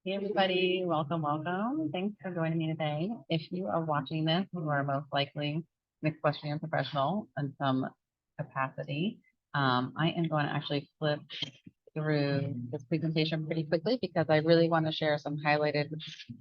Hey everybody, welcome, welcome. Thanks for joining me today. If you are watching this, you are most likely an equestrian professional in some capacity. I am going to actually flip through this presentation pretty quickly because I really want to share some highlighted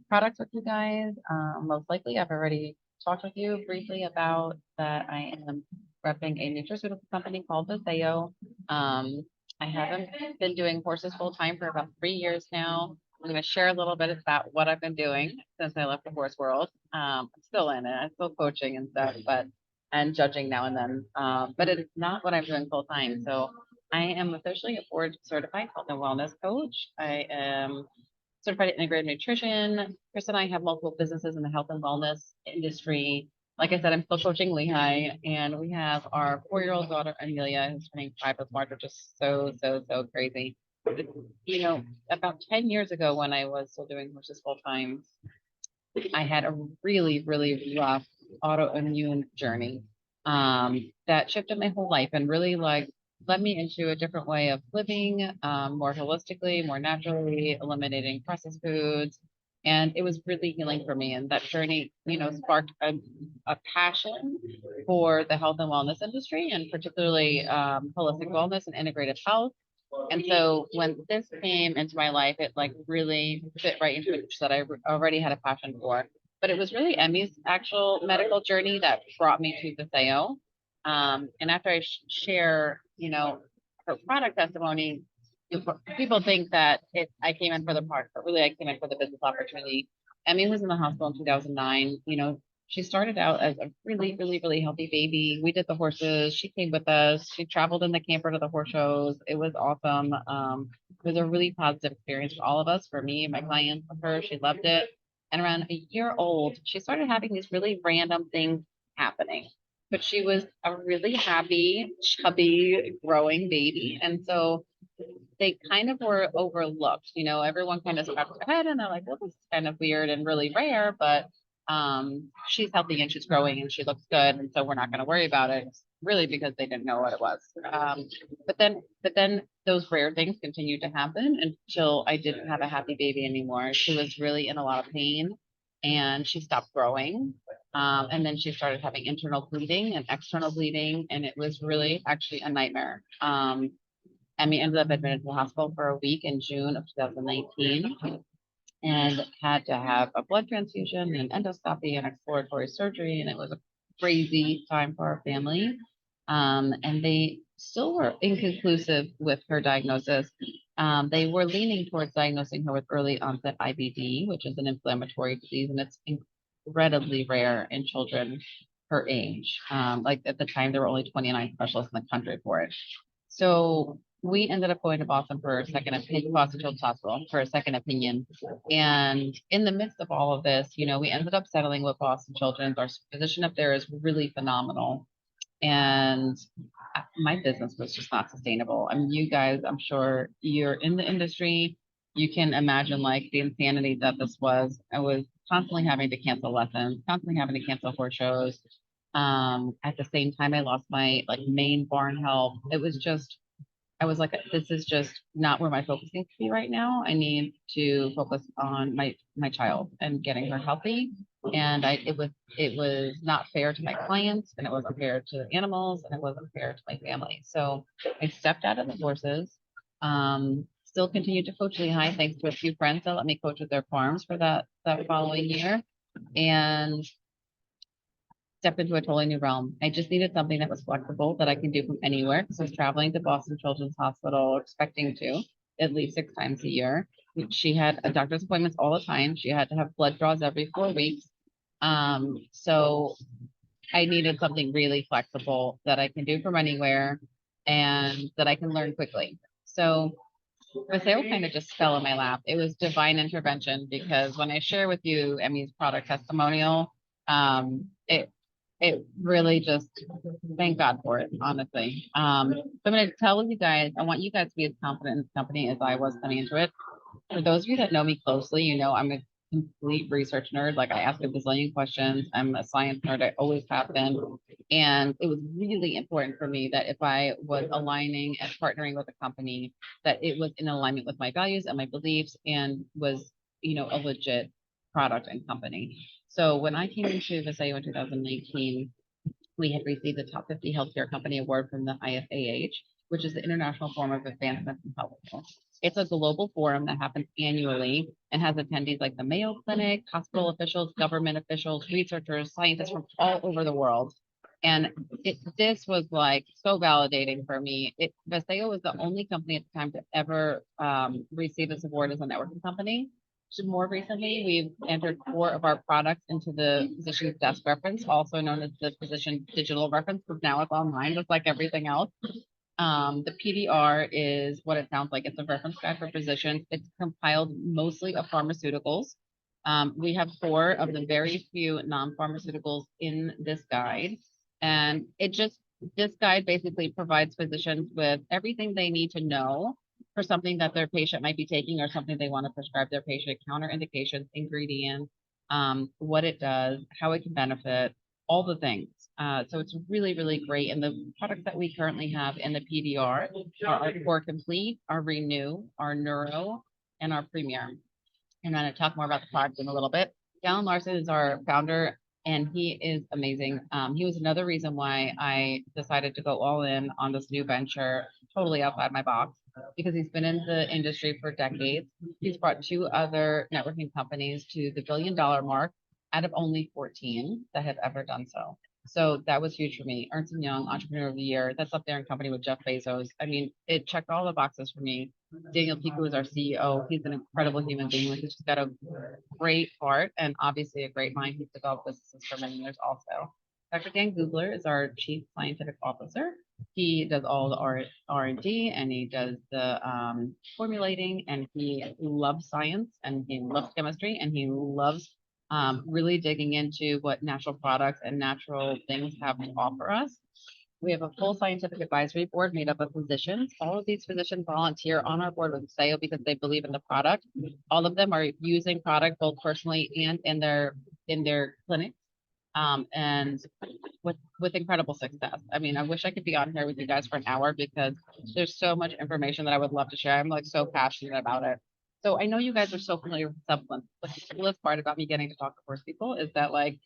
products with you guys. Most likely, I've already talked with you briefly about that I am repping a nutraceutical company called Viseo. I haven't been doing horses full time for about 3 years now. I'm going to share a little bit about what I've been doing since I left the horse world. I'm still in it. I'm still coaching and stuff, but and judging now and then. But it's not what I'm doing full time. So I am officially a board certified health and wellness coach. I am certified in integrated nutrition. Chris and I have multiple businesses in the health and wellness industry. Like I said, I'm still coaching Lehigh, and we have our 4-year-old daughter, Amelia, who's turning 5 this March, which is so crazy. You know, about 10 years ago, when I was still doing horses full time, I had a really rough autoimmune journey that shifted my whole life and really like led me into a different way of living, more holistically, more naturally, eliminating processed foods. And it was really healing for me. And that journey, sparked a passion for the health and wellness industry and particularly holistic wellness and integrative health. And so when this came into my life, it like really fit right into it that already had a passion for. But it was really Emmy's actual medical journey that brought me to Viseo. And after I share, her product testimony, people think that I came in for the product, but really I came in for the business opportunity. Emmy was in the hospital in 2009. She started out as a really healthy baby. We did the horses. She came with us. She traveled in the camper to the horse shows. It was awesome. It was a really positive experience for all of us, for me, my clients, for her. She loved it. And around a year old, she started having these really random things happening. But she was a really happy, chubby, growing baby. And so they kind of were overlooked. Everyone kind of scratched their head and they're like, well, this is kind of weird and really rare, but she's healthy and she's growing and she looks good. And so we're not going to worry about it. It's really because they didn't know what it was. But then those rare things continued to happen until I didn't have a happy baby anymore. She was really in a lot of pain and she stopped growing. And then she started having internal bleeding and external bleeding, and it was really actually a nightmare. Emmy ended up admitted to the hospital for a week in June of 2019 and had to have a blood transfusion and endoscopy and exploratory surgery. And it was a crazy time for our family. And they still were inconclusive with her diagnosis. They were leaning towards diagnosing her with early onset IBD, which is an inflammatory disease, and it's incredibly rare in children her age. Like at the time, there were only 29 specialists in the country for it. So we ended up going to Boston for a second opinion, Boston Children's Hospital for a second opinion. And in the midst of all of this, we ended up settling with Boston Children's. Our physician up there is really phenomenal. And my business was just not sustainable. I mean, you guys, I'm sure you're in the industry. You can imagine like the insanity that this was. I was constantly having to cancel lessons, constantly having to cancel horse shows. At the same time, I lost my like main barn help. It was just I was like, this is just not where my focus needs to be right now. I need to focus on my child and getting her healthy. And it was not fair to my clients, and it wasn't fair to the animals, and it wasn't fair to my family. So I stepped out of the horses. Still continued to coach Lehigh, thanks to a few friends that let me coach with their farms for that following year. And step into a totally new realm. I just needed something that was flexible that I can do from anywhere. So I was traveling to Boston Children's Hospital, expecting to at least 6 times a year. She had a doctor's appointments all the time. She had to have blood draws every 4 weeks. So I needed something really flexible that I can do from anywhere and that I can learn quickly. So Paseo kind of just fell in my lap. It was divine intervention because when I share with you Emmy's product testimonial, it really just thank God for it, honestly. So I'm going to tell you guys, I want you guys to be as confident in this company as I was coming into it. For those of you that know me closely, I'm a complete research nerd. Like I ask a bazillion questions. I'm a science nerd. I always have been. And it was really important for me that if I was aligning and partnering with a company, that it was in alignment with my values and my beliefs and was a legit product and company. So when I came into Visayo in 2019, we had received the Top 50 Healthcare Company Award from the IFAH, which is the International Forum of Advancements in Healthcare. It's a global forum that happens annually and has attendees like the Mayo Clinic, hospital officials, government officials, researchers, scientists from all over the world. And this was like so validating for me. Vesteo was the only company at the time to ever receive this award as a networking company. So more recently, we've entered 4 of our products into the physician's desk reference, also known as the physician digital reference, because now it's online, just like everything else. The PDR is what it sounds like. It's a reference guide for physicians. It's compiled mostly of pharmaceuticals. We have 4 of the very few non-pharmaceuticals in this guide. And this guide basically provides physicians with everything they need to know for something that their patient might be taking or something they want to prescribe their patient, counter indications, ingredients, what it does, how it can benefit, all the things. So it's really, really great. And the products that we currently have in the PDR are our Core Complete, our Renew, our Neuro, and our Premier. And I'm going to talk more about the product in a little bit. Dallin Larson is our founder, and he is amazing. He was another reason why I decided to go all in on this new venture, totally outside my box, because he's been in the industry for decades. He's brought 2 other networking companies to the $1 billion mark out of only 14 that have ever done so. So that was huge for me. Ernst & Young, Entrepreneur of the Year, that's up there in company with Jeff Bezos. I mean, it checked all the boxes for me. Daniel Pico is our CEO. He's an incredible human being. He's just got a great heart and obviously a great mind. He's developed businesses for many years also. Dr. Dan Googler is our Chief Scientific Officer. He does all the R&D and he does the formulating, and he loves science and he loves chemistry and he loves really digging into what natural products and natural things have to offer us. We have a full scientific advisory board made up of physicians. All of these physicians volunteer on our board with SAO because they believe in the product. All of them are using product both personally and in their clinics, and with incredible success. I mean, I wish I could be on here with you guys for an hour because there's so much information that I would love to share. I'm like so passionate about it. So I know you guys are so familiar with supplements, but the coolest part about me getting to talk to horse people is that like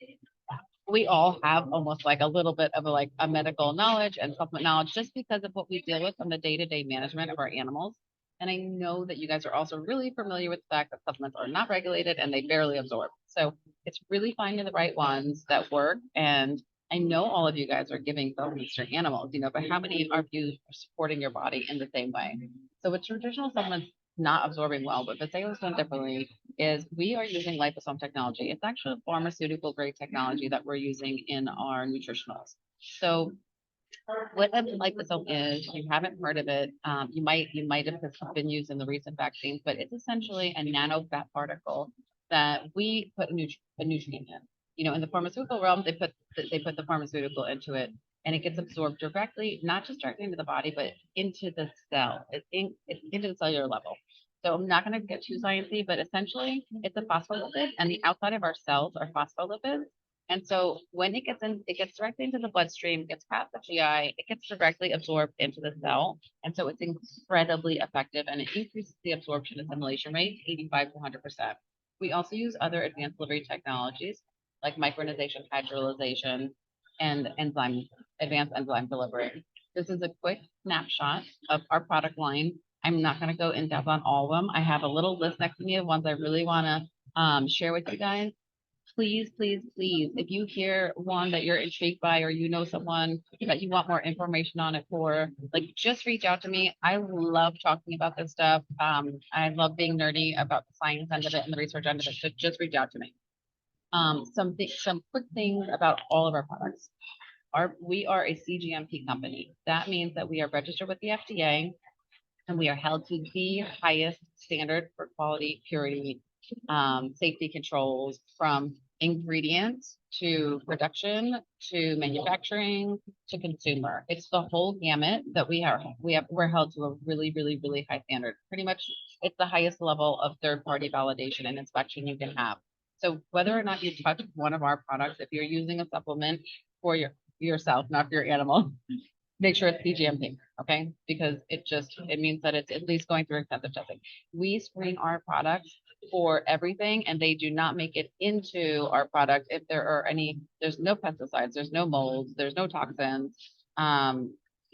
we all have almost like a little bit of a medical knowledge and supplement knowledge just because of what we deal with on the day-to-day management of our animals. And I know that you guys are also really familiar with the fact that supplements are not regulated and they barely absorb. So it's really finding the right ones that work. And I know all of you guys are giving supplements to your animals, but how many of you are supporting your body in the same way? So with traditional supplements not absorbing well, but Viseo is done differently, is we are using liposome technology. It's actually pharmaceutical grade technology that we're using in our nutritionals. So what a liposome is, you haven't heard of it. You might have been used in the recent vaccines, but it's essentially a nano fat particle that we put a nutrient in. In the pharmaceutical realm, they put the pharmaceutical into it, and it gets absorbed directly, not just directly into the body, but into the cell. It's into the cellular level. So I'm not going to get too sciencey, but essentially it's a phospholipid, and the outside of our cells are phospholipids. And so when it gets directly into the bloodstream, gets past the GI, it gets directly absorbed into the cell. And so it's incredibly effective, and it increases the absorption assimilation rate 85 to 100%. We also use other advanced delivery technologies like micronization, hydrolyzation, and advanced enzyme delivery. This is a quick snapshot of our product line. I'm not going to go in depth on all of them. I have a little list next to me of ones I really want to share with you guys. Please, please, please, if you hear one that you're intrigued by or you know someone that you want more information on it for, like just reach out to me. I love talking about this stuff. I love being nerdy about the science end of it and the research end of it. So just reach out to me. Some quick things about all of our products. We are a CGMP company. That means that we are registered with the FDA and we are held to the highest standard for quality, purity, safety controls, from ingredients to production to manufacturing to consumer. It's the whole gamut that we're held to a really, really, really high standard. Pretty much it's the highest level of third-party validation and inspection you can have. So whether or not you touch one of our products, if you're using a supplement for yourself, not for your animal, make sure it's CGMP, okay? Because it means that it's at least going through extensive testing. We screen our products for everything, and they do not make it into our product if there are any, there's no pesticides, there's no molds, there's no toxins,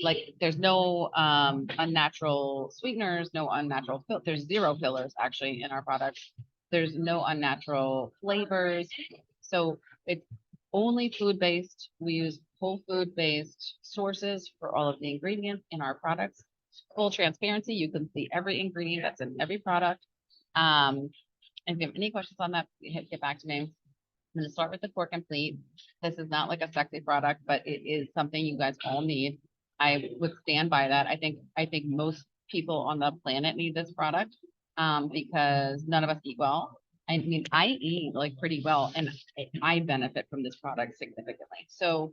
like there's no unnatural sweeteners, no unnatural there's zero fillers actually in our products. There's no unnatural flavors. So it's only food-based. We use whole food-based sources for all of the ingredients in our products. Full transparency, you can see every ingredient that's in every product. And if you have any questions on that, get back to me. I'm going to start with the Core Complete. This is not like a sexy product, but it is something you guys all need. I would stand by that. I think most people on the planet need this product because none of us eat well. I mean, I eat like pretty well, and I benefit from this product significantly. So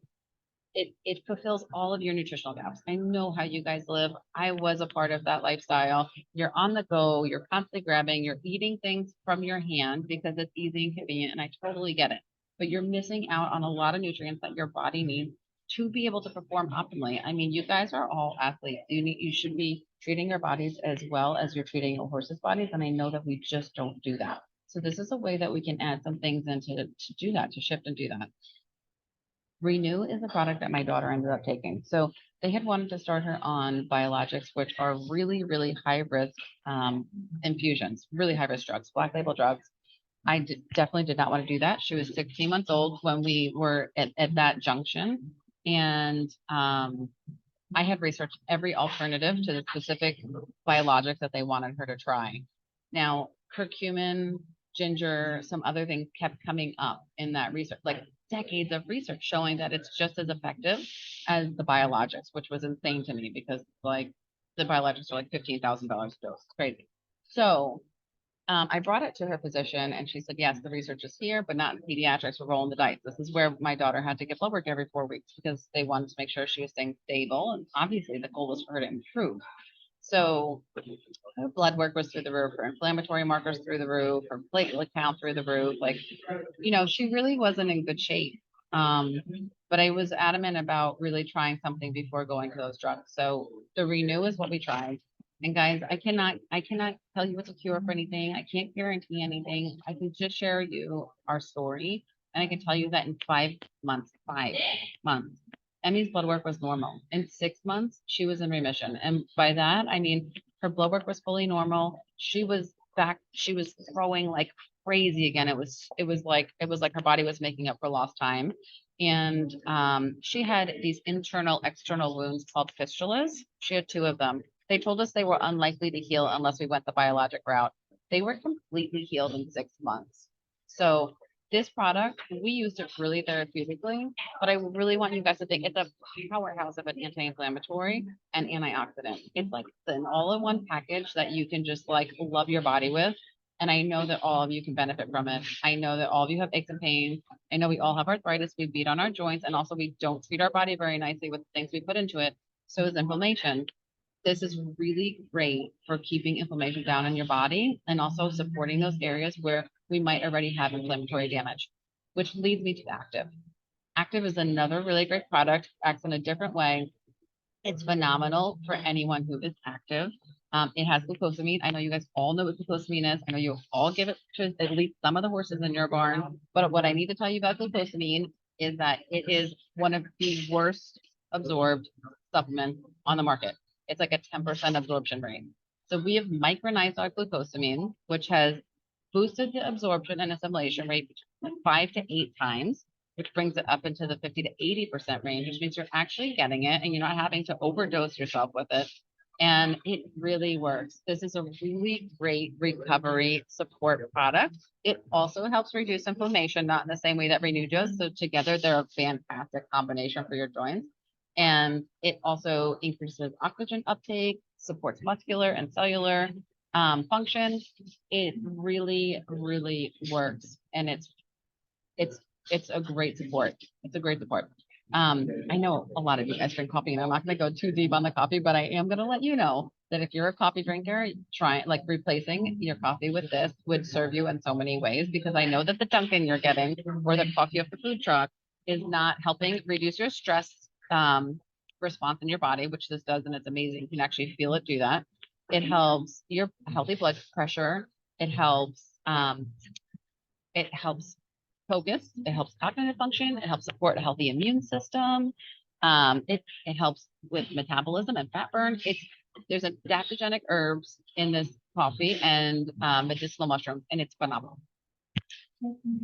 it fulfills all of your nutritional gaps. I know how you guys live. I was a part of that lifestyle. You're on the go, you're constantly grabbing, you're eating things from your hand because it's easy and convenient, and I totally get it. But you're missing out on a lot of nutrients that your body needs to be able to perform optimally. I mean, you guys are all athletes. You should be treating your bodies as well as you're treating your horses' bodies, and I know that we just don't do that. So this is a way that we can add some things in to do that, to shift and do that. Renew is a product that my daughter ended up taking. So they had wanted to start her on biologics, which are really, really high risk infusions, really high risk drugs, black label drugs. Definitely did not want to do that. She was 16 months old when we were at that junction. And I had researched every alternative to the specific biologics that they wanted her to try. Now, curcumin, ginger, some other things kept coming up in that research, like decades of research showing that it's just as effective as the biologics, which was insane to me because like the biologics are like $15,000 a dose. Crazy. So I brought it to her physician and she said, yes, the research is here, but not in pediatrics. We're rolling the dice. This is where my daughter had to get blood work every 4 weeks because they wanted to make sure she was staying stable. And obviously the goal was for her to improve. So her blood work was through the roof, her inflammatory markers through the roof, her platelet count through the roof. Like, she really wasn't in good shape. But I was adamant about really trying something before going to those drugs. So the Renew is what we tried. And guys, I cannot tell you it's a cure for anything. I can't guarantee anything. I can just share you our story. And I can tell you that in 5 months, Emmy's blood work was normal. In 6 months, she was in remission. And by that, I mean, her blood work was fully normal. She was back. She was throwing like crazy again. It was like her body was making up for lost time. And she had these internal, external wounds called fistulas. She had 2 of them. They told us they were unlikely to heal unless we went the biologic route. They were completely healed in 6 months. So this product, we used it really therapeutically, but I really want you guys to think it's a powerhouse of an anti-inflammatory and antioxidant. It's like an all-in-one package that you can just like love your body with. And I know that all of you can benefit from it. I know that all of you have aches and pains. I know we all have arthritis. We beat on our joints, and also we don't treat our body very nicely with the things we put into it. So is inflammation. This is really great for keeping inflammation down in your body and also supporting those areas where we might already have inflammatory damage, which leads me to Active. Active is another really great product, acts in a different way. It's phenomenal for anyone who is active. It has glucosamine. I know you guys all know what glucosamine is. I know you all give it to at least some of the horses in your barn. But what I need to tell you about glucosamine is that it is one of the worst absorbed supplements on the market. It's like a 10% absorption rate. So we have micronized our glucosamine, which has boosted the absorption and assimilation rate 5 to 8 times, which brings it up into the 50 to 80% range, which means you're actually getting it and you're not having to overdose yourself with it. And it really works. This is a really great recovery support product. It also helps reduce inflammation, not in the same way that Renew does. So together, they're a fantastic combination for your joints. And it also increases oxygen uptake, supports muscular and cellular function. It really, really works. And it's a great support. It's a great support. I know a lot of you guys drink coffee, and I'm not going to go too deep on the coffee, but I am going to let you know that if you're a coffee drinker, replacing your coffee with this would serve you in so many ways, because I know that the Dunkin' you're getting or the coffee off the food truck is not helping reduce your stress response in your body, which this does, and it's amazing. You can actually feel it do that. It helps your healthy blood pressure. It helps focus. It helps cognitive function. It helps support a healthy immune system. It helps with metabolism and fat burn. There's adaptogenic herbs in this coffee and medicinal mushrooms, and it's phenomenal.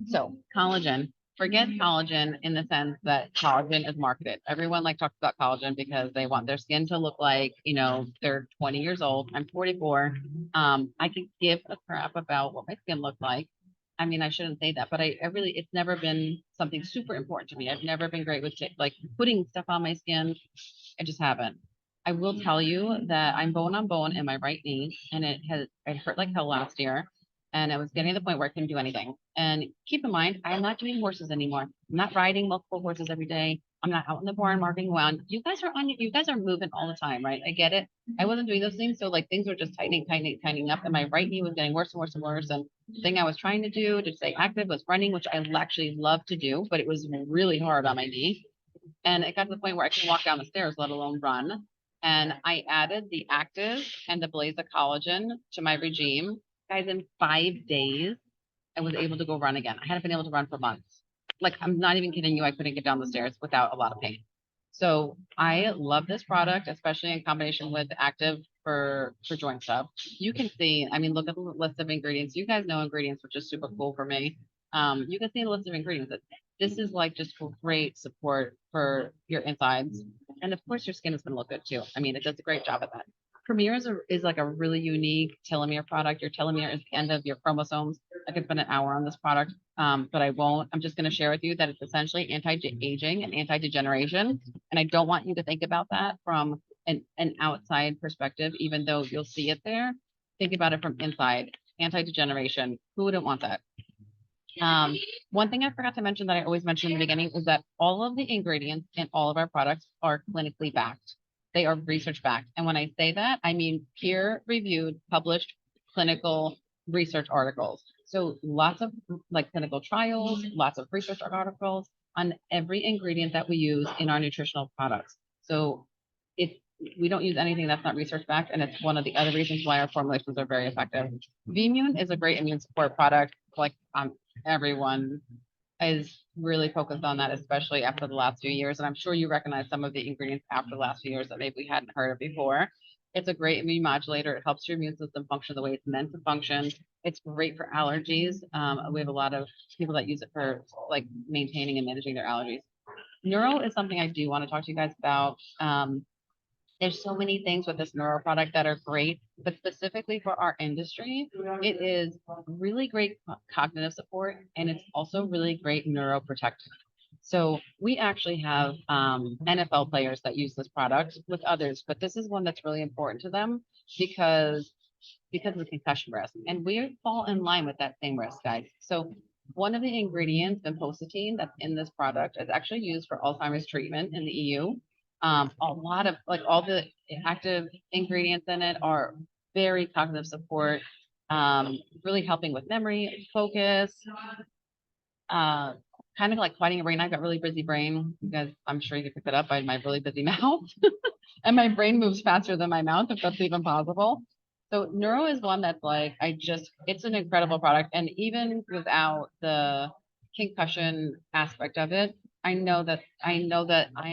So collagen. Forget collagen in the sense that collagen is marketed. Everyone talks about collagen because they want their skin to look like, they're 20 years old. I'm 44. I could give a crap about what my skin looked like. I mean, I shouldn't say that, but I really, it's never been something super important to me. I've never been great with putting stuff on my skin. I just haven't. I will tell you that I'm bone on bone in my right knee, and it hurt like hell last year. And I was getting to the point where I couldn't do anything. And keep in mind, I'm not doing horses anymore. I'm not riding multiple horses every day. I'm not out in the barn marking around. You guys are moving all the time, right? I get it. I wasn't doing those things. So things were just tightening up. And my right knee was getting worse and worse and worse. And the thing I was trying to do to stay active was running, which I actually love to do, but it was really hard on my knee. And it got to the point where I couldn't walk down the stairs, let alone run. And I added the active and the blaze of collagen to my regime. Guys, in 5 days, I was able to go run again. I hadn't been able to run for months. I'm not even kidding you. I couldn't get down the stairs without a lot of pain. So I love this product, especially in combination with active for joint stuff. You can see, I mean, look at the list of ingredients. You guys know ingredients, which is super cool for me. You can see the list of ingredients. This is just great support for your insides. And of course, your skin is going to look good too. I mean, it does a great job at that. Premier is a really unique telomere product. Your telomere is the end of your chromosomes. I could spend an hour on this product, but I won't. I'm just going to share with you that it's essentially anti-aging and anti-degeneration. And I don't want you to think about that from an outside perspective, even though you'll see it there. Think about it from inside. Anti-degeneration. Who wouldn't want that? One thing I forgot to mention that I always mention in the beginning is that all of the ingredients in all of our products are clinically backed. They are research backed. And when I say that, I mean peer reviewed, published clinical research articles. So lots of clinical trials, lots of research articles on every ingredient that we use in our nutritional products. So we don't use anything that's not research backed, and it's one of the other reasons why our formulations are very effective. V-Immune is a great immune support product. Everyone is really focused on that, especially after the last few years. And I'm sure you recognize some of the ingredients after the last few years that maybe we hadn't heard of before. It's a great immune modulator. It helps your immune system function the way it's meant to function. It's great for allergies. We have a lot of people that use it for maintaining and managing their allergies. Neuro is something I do want to talk to you guys about. There's so many things with this neuro product that are great, but specifically for our industry, it is really great cognitive support, and it's also really great neuroprotective. So we actually have NFL players that use this product with others, but this is one that's really important to them because of the concussion risk. And we fall in line with that same risk, guys. So one of the ingredients, vinpocetine, that's in this product is actually used for Alzheimer's treatment in the EU. A lot of all the active ingredients in it are very cognitive support, really helping with memory, focus, kind of fighting a brain. I've got really busy brain. You guys, I'm sure you can pick it up by my really busy mouth. And my brain moves faster than my mouth, if that's even possible. So Neuro is one that's it's an incredible product. And even without the concussion aspect of it, I know that I am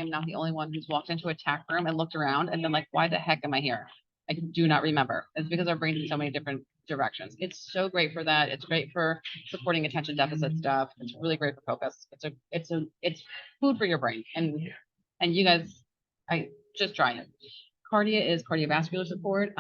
not the only one who's walked into a tack room and looked around and been why the heck am I here? I do not remember. It's because our brain's in so many different directions. It's so great for that. It's great for supporting attention deficit stuff. It's really great for focus. It's food for your brain. And you guys, just try it. Cardia is cardiovascular support.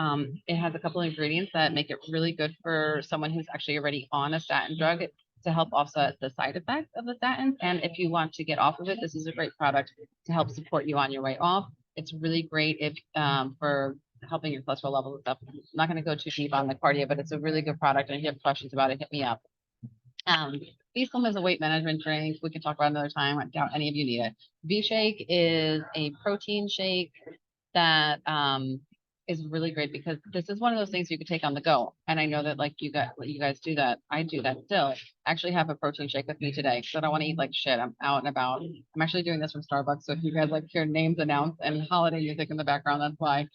It has a couple of ingredients that make it really good for someone who's actually already on a statin drug to help offset the side effects of the statins. And if you want to get off of it, this is a great product to help support you on your way off. It's really great for helping your cholesterol levels and stuff. I'm not going to go too deep on the cardia, but it's a really good product. And if you have questions about it, hit me up. V-Slim is a weight management drink. We can talk about it another time. I doubt any of you need it. V-Shake is a protein shake that is really great because this is one of those things you could take on the go. And I know that like you guys do that. I do that still. I actually have a protein shake with me today because I don't want to eat like shit. I'm out and about. I'm actually doing this from Starbucks. So if you guys like hear names announced and holiday music in the background, that's why.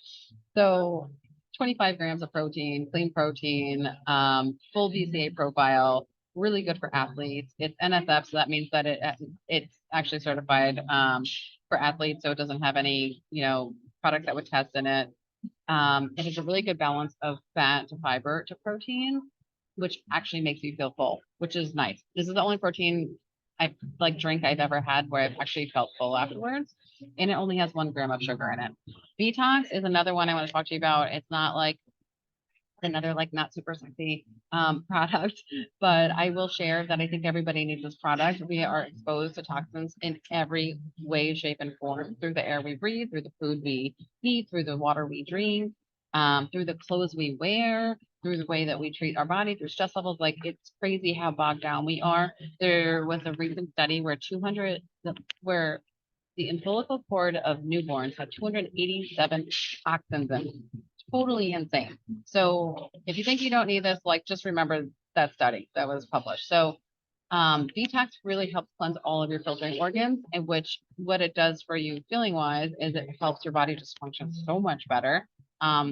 So 25 grams of protein, clean protein, full BCA profile, really good for athletes. It's NSF, so that means that it's actually certified for athletes, so it doesn't have any, products that would test in it. It has a really good balance of fat to fiber to protein, which actually makes you feel full, which is nice. This is the only protein drink I've ever had where I've actually felt full afterwards. And it only has 1 gram of sugar in it. Detox is another one I want to talk to you about. It's not like another like not super sexy product, but I will share that I think everybody needs this product. We are exposed to toxins in every way, shape, and form through the air we breathe, through the food we eat, through the water we drink, through the clothes we wear, through the way that we treat our body, through stress levels. Like it's crazy how bogged down we are. There was a recent study where the umbilical cord of newborns had 287 toxins in. Totally insane. So if you think you don't need this, like just remember that study that was published. So detox really helps cleanse all of your filtering organs, and which what it does for you feeling wise is it helps your body just function so much better,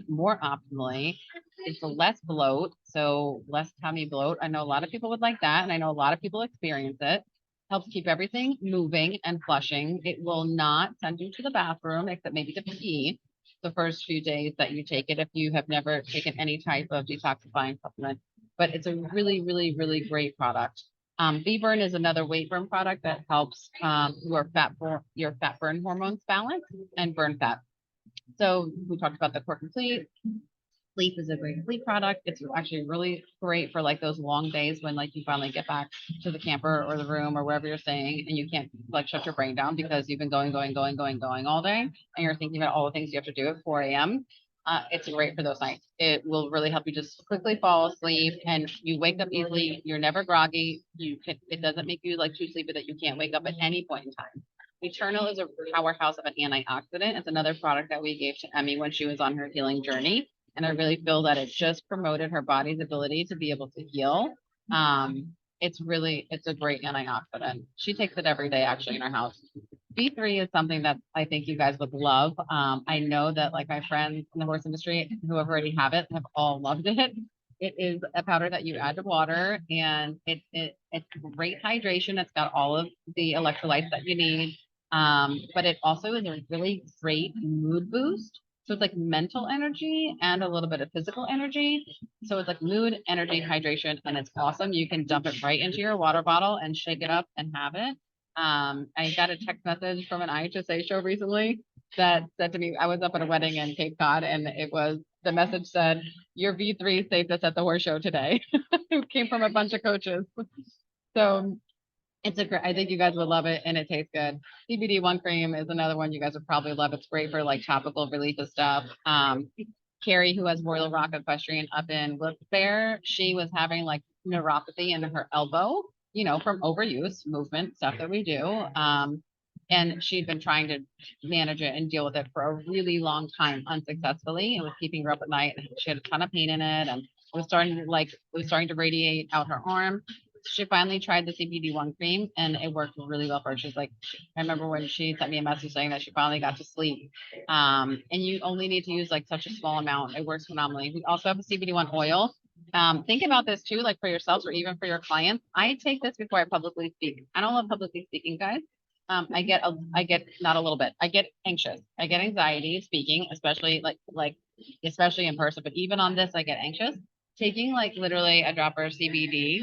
more optimally. It's less bloat, so less tummy bloat. I know a lot of people would like that, and I know a lot of people experience it. Helps keep everything moving and flushing. It will not send you to the bathroom, except maybe to pee the first few days that you take it if you have never taken any type of detoxifying supplement. But it's a really, really, really great product. B-Burn is another weight burn product that helps your fat burn hormones balance and burn fat. So we talked about the Core Complete. Sleep is a great sleep product. It's actually really great for like those long days when like you finally get back to the camper or the room or wherever you're staying and you can't like shut your brain down because you've been going all day and you're thinking about all the things you have to do at 4 a.m. It's great for those nights. It will really help you just quickly fall asleep and you wake up easily. You're never groggy. It doesn't make you like too sleepy that you can't wake up at any point in time. Eternal is a powerhouse of an antioxidant. It's another product that we gave to Emmy when she was on her healing journey. And I really feel that it just promoted her body's ability to be able to heal. It's a great antioxidant. She takes it every day actually in her house. B3 is something that I think you guys would love. I know that like my friends in the horse industry who have already have it have all loved it. It is a powder that you add to water and it's great hydration. It's got all of the electrolytes that you need. But it also is a really great mood boost. So it's like mental energy and a little bit of physical energy. So it's like mood, energy, hydration, and it's awesome. You can dump it right into your water bottle and shake it up and have it. I got a text message from an IHSA show recently that said to me, I was up at a wedding in Cape Cod and the message said, your V3 saved us at the horse show today. It came from a bunch of coaches. So I think you guys would love it and it tastes good. CBD1 cream is another one you guys would probably love. It's great for like topical relief of stuff. Carrie, who has Royal Rock Equestrian up in Wilkes-Barre, she was having like neuropathy in her elbow, from overuse movement stuff that we do. And she'd been trying to manage it and deal with it for a really long time unsuccessfully. It was keeping her up at night. She had a ton of pain in it and it was starting to radiate out her arm. She finally tried the CBD1 cream and it worked really well for her. She's like, I remember when she sent me a message saying that she finally got to sleep. And you only need to use like such a small amount. It works phenomenally. We also have a CBD1 oil. Think about this too, like for yourselves or even for your clients. I take this before I publicly speak. I don't love publicly speaking, guys. I get not a little bit. I get anxious. I get anxiety speaking, especially especially in person, but even on this, I get anxious. Taking like literally a dropper of CBD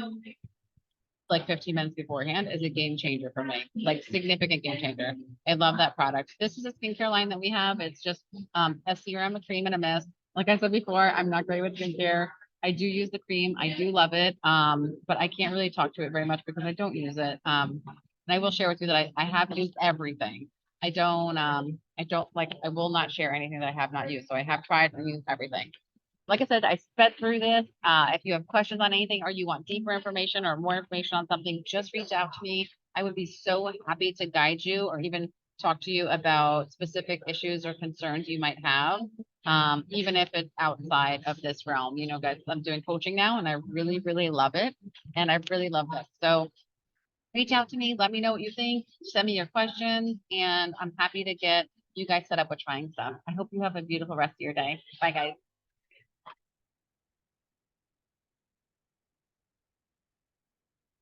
like 15 minutes beforehand is a game changer for me, like significant game changer. I love that product. This is a skincare line that we have. It's just a serum, a cream, and a mist. Like I said before, I'm not great with skincare. I do use the cream. I do love it. But I can't really talk to it very much because I don't use it. And I will share with you that I have used everything. I will not share anything that I have not used. So I have tried and used everything. Like I said, I sped through this. If you have questions on anything or you want deeper information or more information on something, just reach out to me. I would be so happy to guide you or even talk to you about specific issues or concerns you might have. even if it's outside of this realm. You know, guys, I'm doing coaching now and I really, really love it. And I really love this. So reach out to me. Let me know what you think. Send me your questions. And I'm happy to get you guys set up with trying stuff. I hope you have a beautiful rest of your day. Bye, guys.